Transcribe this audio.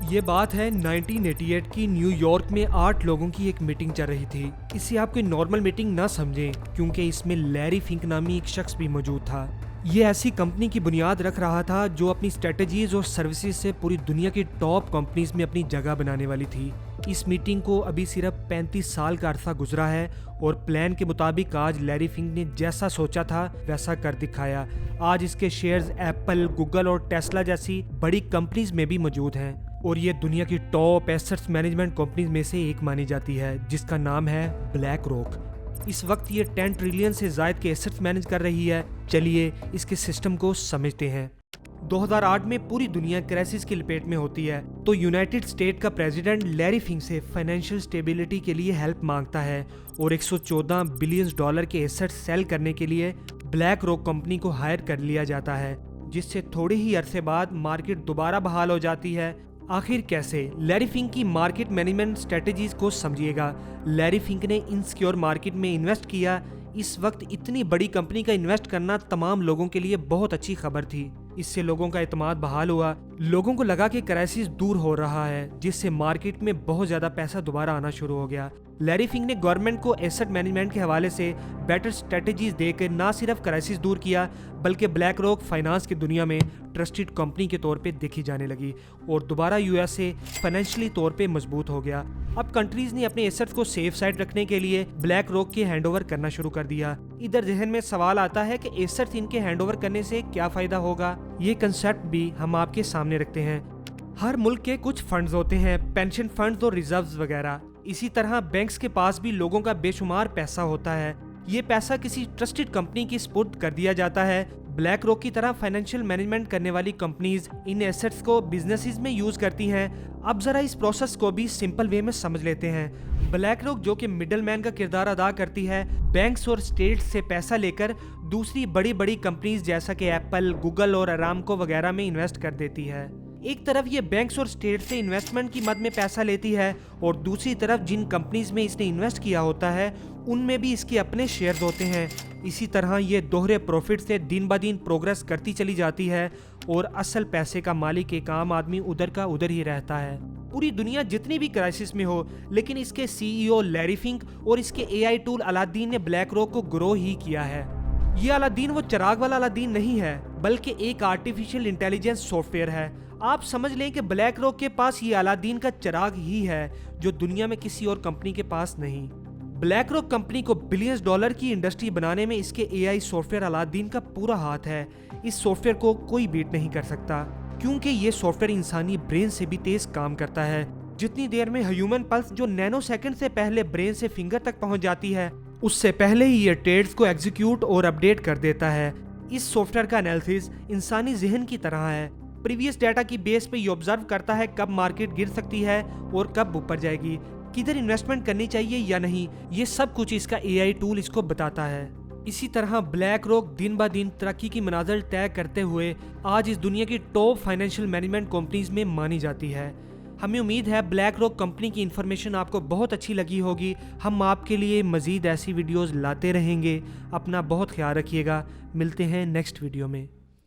ये बात है 1988 की न्यूयॉर्क में 8 लोगों की एक मीटिंग चल रही थी। इसे आप कोई नॉर्मल मीटिंग ना समझें, क्योंकि इसमें लैरी फिंक नामी एक शख्स भी मौजूद था। ये ऐसी कंपनी की बुनियाद रख रहा था जो अपनी स्ट्रेटजीज और सर्विसेज से पूरी दुनिया की टॉप कंपनीज में अपनी जगह बनाने वाली थी। इस मीटिंग को अभी सिर्फ 35 साल का अरसा गुजरा है और प्लान के मुताबिक आज लैरी फिंक ने जैसा सोचा था वैसा कर दिखाया। आज इसके शेयर्स एप्पल, गूगल और टेस्ला जैसी बड़ी कंपनीज में भी मौजूद हैं और ये दुनिया की टॉप एसेट्स मैनेजमेंट कंपनीज में से एक मानी जाती है, जिसका नाम है ब्लैक रॉक। इस वक्त ये 10 ट्रिलियन से ज्यादा के एसेट्स मैनेज कर रही है। चलिए इसके सिस्टम को समझते हैं। 2008 में पूरी दुनिया क्राइसिस की लपेट में होती है, तो यूनाइटेड स्टेट का प्रेसिडेंट लैरी फिंक से फाइनेंशियल स्टेबिलिटी के लिए हेल्प मांगता है और 114 बिलियन डॉलर के एसेट्स सेल करने के लिए ब्लैक रॉक कंपनी को हायर कर लिया जाता है, जिससे थोड़े ही अरसे बाद मार्केट दोबारा बहाल हो जाती है। आखिर कैसे? लैरी फिंक की मार्केट मैनेजमेंट स्ट्रेटजीज को समझिएगा। लैरी फिंक ने इनसिक्योर मार्केट में इन्वेस्ट किया। इस वक्त इतनी बड़ी कंपनी का इन्वेस्ट करना तमाम लोगों के लिए बहुत अच्छी खबर थी। इससे लोगों का एतमाद बहाल हुआ। लोगों को लगा कि क्राइसिस दूर हो रहा है, जिससे मार्केट में बहुत ज्यादा पैसा दोबारा आना शुरू हो गया। लैरी फिंक ने गवर्नमेंट को एसेट मैनेजमेंट के हवाले से बेटर स्ट्रेटजीज देकर ना सिर्फ क्राइसिस दूर किया, बल्कि ब्लैक रॉक फाइनेंस की दुनिया में ट्रस्टेड कंपनी के तौर पे देखी जाने लगी और दोबारा यूएस से फाइनेंशियली तौर पे मजबूत हो गया। अब कंट्रीज ने अपने एसेट्स को सेफ साइड रखने के लिए ब्लैक रॉक के हैंडओवर करना शुरू कर दिया। इधर जहन में सवाल आता है कि एसेट्स इनके हैंडओवर करने से क्या फायदा होगा। ये कंसेप्ट भी हम आपके सामने रखते हैं। हर मुल्क के कुछ फंड्स होते हैं, पेंशन फंड्स और रिजर्व्स वगैरह। इसी तरह बैंक्स के पास भी लोगों का बेशुमार पैसा होता है। ये पैसा किसी ट्रस्टेड कंपनी की स्पुर्द कर दिया जाता है। ब्लैक रॉक की तरह फाइनेंशियल मैनेजमेंट करने वाली कंपनीज इन एसेट्स को बिजनेसेस में यूज करती हैं। अब जरा इस प्रोसेस को भी सिंपल वे में समझ लेते हैं। ब्लैक रॉक, जो कि मिडल मैन का किरदार अदा करती है, बैंक्स और स्टेट्स से पैसा लेकर दूसरी बड़ी बड़ी कंपनीज जैसा कि एप्पल, गूगल और अरामको वगैरह में इन्वेस्ट कर देती है। एक तरफ ये बैंक्स और स्टेट से इन्वेस्टमेंट की मद में पैसा लेती है और दूसरी तरफ जिन कंपनीज में इसने इन्वेस्ट किया होता है उनमें भी इसके अपने शेयर्स होते हैं। इसी तरह ये दोहरे प्रॉफिट से दिन ब दिन प्रोग्रेस करती चली जाती है और असल पैसे का मालिक एक आम आदमी उधर का उधर ही रहता है। पूरी दुनिया जितनी भी क्राइसिस में हो, लेकिन इसके सीईओ लैरी फिंक और इसके एआई टूल अलादीन ने ब्लैक रॉक को ग्रो ही किया है। ये अलादीन वो चिराग वाला अलादीन नहीं है, बल्कि एक आर्टिफिशियल इंटेलिजेंस सॉफ्टवेयर है। आप समझ लें कि ब्लैक रॉक के पास ये अलादीन का चिराग ही है, जो दुनिया में किसी और कंपनी के पास नहीं। ब्लैक रॉक कंपनी को बिलियंस डॉलर की इंडस्ट्री बनाने में इसके एआई सॉफ्टवेयर अलादीन का पूरा हाथ है। इस सॉफ्टवेयर को कोई बीट नहीं कर सकता, क्योंकि ये सॉफ्टवेयर इंसानी ब्रेन से भी तेज काम करता है। जितनी देर में ह्यूमन पल्स जो नैनो सेकंड से पहले ब्रेन से फिंगर तक पहुंच जाती है, उससे पहले ही ये ट्रेड्स को एग्जीक्यूट और अपडेट कर देता है। इस सॉफ्टवेयर का एनालिसिस इंसानी जहन की तरह है। प्रीवियस डाटा की बेस पे ये ऑब्जर्व करता है कब मार्केट गिर सकती है और कब ऊपर जाएगी, किधर इन्वेस्टमेंट करनी चाहिए या नहीं। ये सब कुछ इसका एआई टूल इसको बताता है। इसी तरह ब्लैक रॉक दिन ब दिन तरक्की की मनाजिल तय करते हुए आज इस दुनिया की टॉप फाइनेंशियल मैनेजमेंट कंपनीज में मानी जाती है। हमें उम्मीद है ब्लैक रॉक कंपनी की इन्फॉर्मेशन आपको बहुत अच्छी लगी होगी। हम आपके लिए मजीद ऐसी वीडियोस लाते रहेंगे। अपना बहुत ख्याल रखिएगा। मिलते हैं नेक्स्ट वीडियो में।